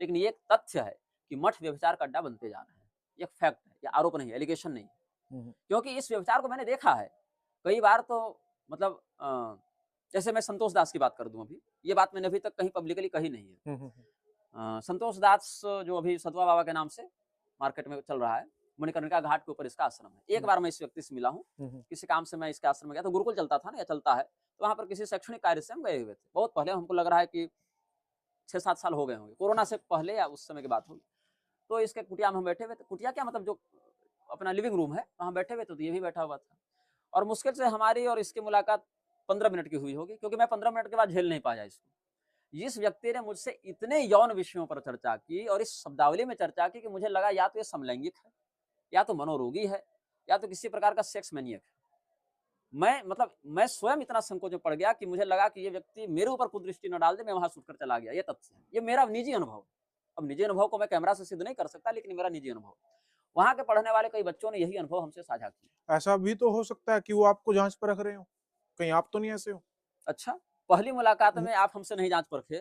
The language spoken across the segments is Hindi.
लेकिन ये एक तथ्य है कि मठ व्यभिचार का अड्डा बनते जा रहे हैं। ये फैक्ट है, ये आरोप नहीं है, एलिगेशन नहीं है। हुँ, हुँ। क्योंकि इस व्यभिचार को मैंने देखा है। कई बार तो मतलब जैसे मैं संतोष दास की बात कर दूँ अभी, ये बात मैंने अभी तक कहीं पब्लिकली कही नहीं है। हुँ, हुँ, हुँ। संतोष दास जो अभी सतवा बाबा के नाम से मार्केट में चल रहा है, मणिकर्णिका घाट के ऊपर इसका आश्रम है। एक हुँ, बार मैं इस व्यक्ति से मिला हूँ, हुँ, हुँ। किसी काम से मैं इसके आश्रम में गया तो गुरुकुल चलता था ना या चलता है, तो वहाँ पर किसी शैक्षणिक कार्य से हम गए हुए थे। बहुत पहले हमको लग रहा है कि 6-7 साल हो गए होंगे, कोरोना से पहले या उस समय की बात होगी। तो इसके कुटिया में हम बैठे हुए थे, कुटिया क्या मतलब जो अपना लिविंग रूम है, वहाँ बैठे हुए थे तो ये भी बैठा हुआ था। और मुश्किल से हमारी और इसकी मुलाकात 15 मिनट की हुई होगी क्योंकि मैं 15 मिनट के बाद झेल नहीं पाया इसको। इस व्यक्ति ने मुझसे इतने यौन विषयों पर चर्चा की और इस शब्दावली में चर्चा की कि मुझे लगा या तो ये समलैंगिक है, या तो मनोरोगी है, या तो किसी प्रकार का सेक्स मैनियक है। मैं स्वयं इतना संकोच में पड़ गया कि मुझे लगा कि ये व्यक्ति मेरे ऊपर कुदृष्टि न डाल दे, मैं वहां छूटकर चला गया। ये तथ्य है, ये मेरा निजी अनुभव है। अब निजी अनुभव को मैं कैमरा से सिद्ध नहीं कर सकता, लेकिन मेरा निजी अनुभव। वहां के पढ़ने वाले कई बच्चों ने यही अनुभव हमसे साझा किया। ऐसा भी तो हो सकता है कि वो आपको जाँच पे रख रहे हों। कहीं आप तो नहीं ऐसे हो? अच्छा, पहली मुलाकात उम, में आप हमसे नहीं जांच परखे,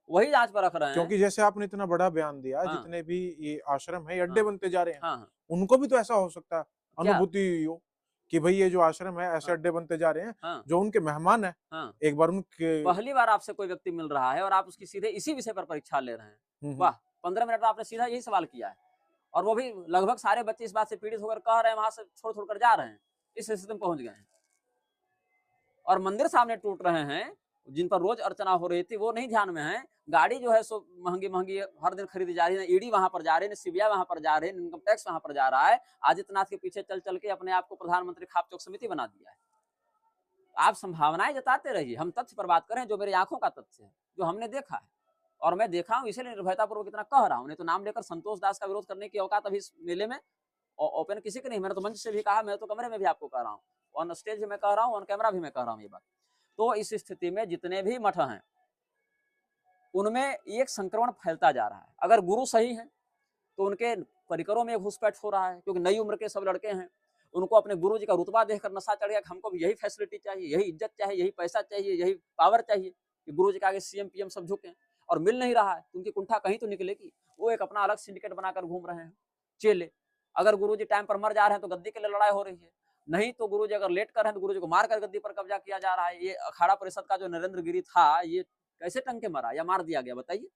वही जांच पर रख रहे हैं। क्योंकि जैसे आपने इतना बड़ा बयान दिया, हाँ, जितने भी ये आश्रम है, ये अड्डे हाँ, बनते जा रहे हैं, हाँ, हाँ। उनको भी तो ऐसा हो सकता है, क्या? अनुभूति हुई हो कि भई ये जो आश्रम है, ऐसे हाँ, अड्डे बनते जा रहे हैं, हाँ, जो उनके मेहमान हैं, हाँ। एक बार उनके पहली बार आपसे कोई व्यक्ति मिल रहा है और आप उसकी सीधे इसी विषय पर परीक्षा ले रहे हैं। हुँ, हुँ। वाह! 15 मिनट में आपने सीधा यही सवाल किया है और वो भी लगभग सारे बच्चे इस बात से पीड़ित होकर कह रहे हैं, वहाँ से छोड़-छोड़ कर जा रहे हैं। इस स्थिति में पहुँच गए हैं और मंदिर सामने टूट रहे हैं, जिन पर रोज़ अर्चना हो रही थी, वो नहीं ध्यान में है। गाड़ी जो है सो महँगी-महँगी हर दिन खरीदी जा रही है। ईडी वहाँ पर जा रही है, सीबिया वहाँ पर जा रही है, इनकम टैक्स वहाँ पर जा रहा है। आदित्यनाथ के पीछे चल-चल के अपने आप को प्रधानमंत्री खाप चौक समिति बना दिया है। आप संभावनाएँ जताते रहिए, हम तथ्य पर बात करें जो मेरी आँखों का तथ्य है, जो हमने देखा है और मैं देखा हूँ इसीलिए निर्भयतापूर्वक इतना कह रहा हूँ, नहीं तो नाम लेकर संतोष दास का विरोध करने की औकात अभी इस मेले में ओपन किसी की नहीं। मैंने तो मंच से भी कहा, मैं तो कमरे में भी आपको कह रहा हूँ, ऑन स्टेज भी मैं कह रहा हूँ, ऑन कैमरा भी मैं कह रहा हूँ ये बात। तो इस स्थिति में जितने भी मठ हैं, उनमें एक संक्रमण फैलता जा रहा है। अगर गुरु सही हैं, तो उनके परिकरों में घुसपैठ हो रहा है क्योंकि नई उम्र के सब लड़के हैं। उनको अपने गुरुजी का रुतबा देखकर नशा चढ़ गया कि हमको भी यही फैसिलिटी चाहिए, यही इज्जत चाहिए, यही पैसा चाहिए, यही पावर चाहिए कि गुरुजी के आगे सीएम पीएम सब झुकें और मिल नहीं रहा है तो उनकी कुंठा कहीं तो निकलेगी। वो एक अपना अलग सिंडिकेट बनाकर घूम रहे हैं, चेले। अगर गुरुजी टाइम पर मर जा रहे हैं तो गद्दी के लिए लड़ाई हो रही है। नहीं तो गुरुजी अगर लेट कर रहे हैं तो गुरुजी को मारकर गद्दी पर कब्जा किया जा रहा है। ये अखाड़ा परिषद का जो नरेंद्र गिरी था, ये कैसे टंग के मरा या मार दिया गया बताइए?